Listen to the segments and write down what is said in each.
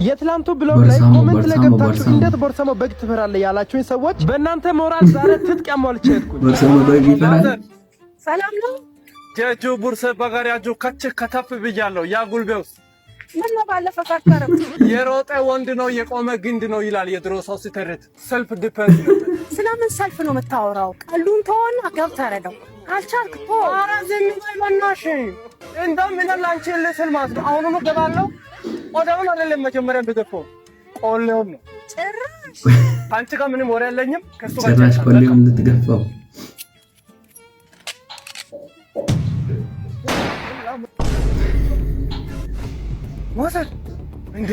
የትላንቱ ብሎግ ላይ ኮሜንት ላይ ገብታችሁ እንዴት ቦርሳሞ በግ ትፈራለህ ያላችሁኝ ሰዎች በእናንተ ሞራል ዛሬ ትጥቀማልች ሄድኩኝ። ቦርሳሞ በግ ይፈራል። ሰላም ነው ጀጁ ቦርሳ በጋሪያጁ ከች ከተፍ ብያለሁ። ያ ጉልቤውስ ምን ነው ባለፈው ፈከረም የሮጠ ወንድ ነው የቆመ ግንድ ነው ይላል የድሮ ሰው ሲተርት። ሰልፍ ዲፌንስ ስለምን ሰልፍ ነው የምታወራው? ቀሉን ተወና ገብተረደው አልቻልክ ቶ ኧረ ዝም በይ በእናትሽ። እንደውም እኔ ላንቺ ልስል ማለት ነው። አሁኑኑ ገባለሁ። ወዲያውኑ አይደለም መጀመሪያ እንደገባሁ ቆሌውን ነው ጭራሽ። አንቺ ጋር ምንም ወሬ የለኝም ከሱ ጋር ጭራሽ ቆሌውን ልትገፋው ወሰን እንዴ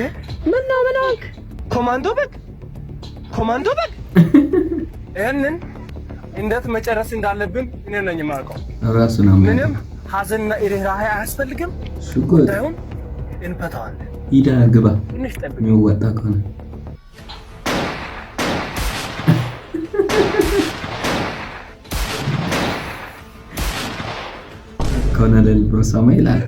ምን ነው ምን ሆንክ? ኮማንዶ በግ ይሄንን እንዴት መጨረስ እንዳለብን እኔ ነኝ የማውቀው። ራሱ ነው ምንም ሐዘንና ርህራሄ አያስፈልግም። ሽጉጥ ታዩን እንፈታዋለን። ሂዳ ግባ ትንሽ ጠብቅ። የሚወጣ ከሆነ ኮሎኔል ቦርሳሞ ይላል።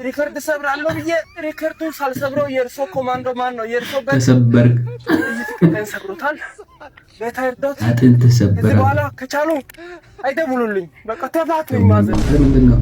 ሪከርድ ሰብራለሁ ብዬ ሪከርዱን ሳልሰብረው የእርሶ ኮማንዶ ማን ነው? የእርሶ በግ ተሰበርክ። እይትከን ሰብሮታል። በታይርዶት አጥንት ተሰበረ። በኋላ ከቻሉ አይደውሉልኝ። በቃ ተባቱኝ። ማዘን ምንድን ነው